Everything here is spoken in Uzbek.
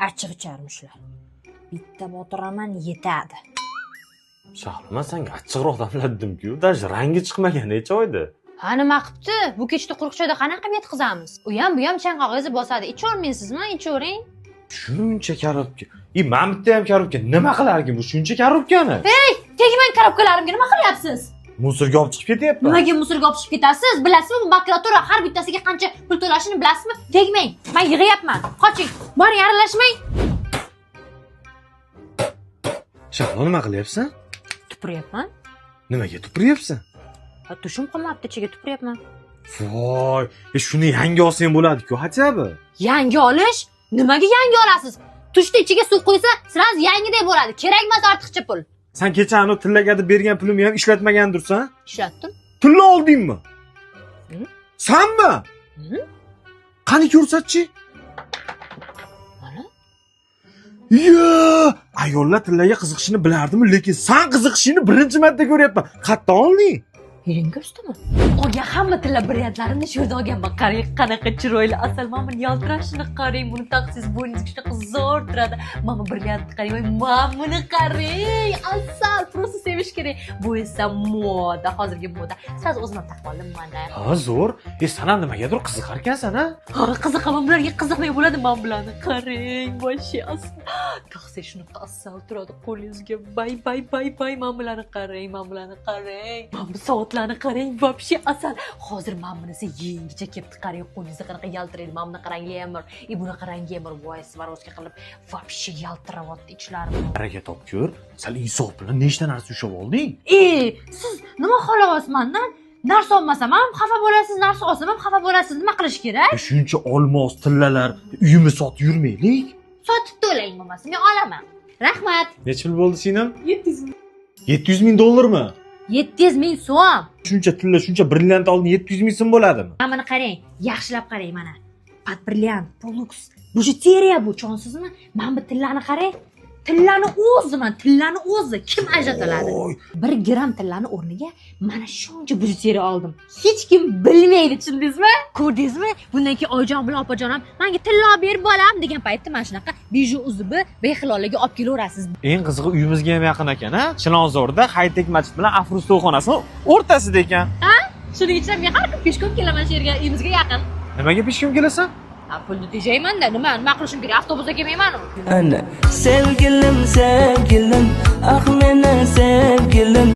achchiq icharmishlar. Bitta botiraman yetadi. Shahlo, senga achchiqroq damladim-ku, даже rangi chiqmagan necha oyda. Ha, nima qilibdi? Bu kechda quruq choyda qanaqa yetkazamiz? U ham bu ham chanqog'ingizni bosadi. Ichavermaysizmi? Ichavering. Shuncha korobka. Men bitta ham korobka nima qilarkin bu shuncha korobkani? Hey, tegmang korobkalarimga, nima qilyapsiz? Musorga olib chiqib ketyapti. Nimaga musorga olib chiqib ketasiz? Bilasizmi, bu makulatura har bittasiga qancha pul to'lashini bilasizmi? Tegmang. Men yig'yapman. Qoching. Bor, yaralashmang. Shahlo, nima qilyapsan? Tupuryapman. Nimaga tupuryapsan? Tushim qolmabdi, ichiga tupuryapman. Voy, shuni yangi olsang bo'ladi-ku, хотя бы. Yangi olish? Nimaga yangi olasiz? Tushda ichiga suv quysa, siz yangiday bo'ladi. Kerak emas ortiqcha pul. Sen kecha anu tillaga deb bergan pulimni ham ishlatmagandirsan? Ishlatdim. Tilla oldingmi? Senmi? Qani ko'rsatchi? Mana. Yo, ayollar tillaga qiziqishini bilardim, lekin sen qiziqishini birinchi marta ko'ryapman. Qayerdan olding? Yeringa ustimi? Olgan hamma tilla brendlarimni shu yerda olganman. Qarang, qanaqa chiroyli asal. Mana buni yaltirashini qarang, buni taqsiz bo'yningizga shunaqa zo'r turadi. Mana brilliantni qarang, mana buni qarang. Asal, просто sevish kerak. Bu esa moda, hozirgi moda. Siz o'zim ham taqib oldim mana. Ha, zo'r. Sen ham nimagadir qiziqar ekansan, ha? Ha, qiziqaman, bularga qiziqmay bo'ladi men bularni. Qarang, voshi asal. Taqsiz shunaqa asal turadi qo'lingizga. Bay. Mana bularni qarang, mana bularni qarang. Mana bu soatlarni qarang, вообще asal. Hozir men bunisi yengicha kelibdi, qarang, qo'lingizda qanaqa yaltiraydi. Mana bunaqa rangi ham bor. Bunaqa rangi ham bor. Voy, svarovska qilib, вообще yaltiryapti ichlari. Harakat olib ko'r. Sal insof bilan nechta narsa ushab olding? Siz nima xohlayapsiz mendan? Narsa olmasam ham xafa bo'lasiz, narsa olsam ham xafa bo'lasiz. Nima qilish kerak? Shuncha olmos, tillalar, uyimni sotib yurmaylik. Sotib to'lang bo'lmasa, men olaman. Rahmat. Necha pul bo'ldi sening? 700 ming. 700 ming dollarmi? 700 ming so'm. Shuncha tilla, shuncha brilliant oldin 700 ming so'm bo'ladimi? Mana qarang, yaxshilab qarang mana. Pat brilliant, Polux. Bujuteriya bu, chonsizmi? Mana bu tillani qarang. Tillani o'zi kim ajratoladi? 1 gram tillani o'rniga mana shuncha bujuteriya oldim. Hech kim bilmaydi, tushundingizmi? Ko'rdingizmi? Bundan keyin oyijon bilan opajonim, menga tilla olib ber bolam degan paytda mana shunaqa biju uzubi behilollaga olib kelaverasiz. Eng qizig'i uyimizga ham yaqin ekan, ha? Chilonzorda Haytek masjid bilan Afrus to'yxonasi o'rtasida ekan. Ha? Shuning uchun men har kun peshkom kelaman shu yerga, uyimizga yaqin. Nimaga peshkom kelasan? Pulni tejayman-da, nima qilishim kerak? Avtobusda kelmayman-ku. Ana sevgilim, ah meni sevgilim.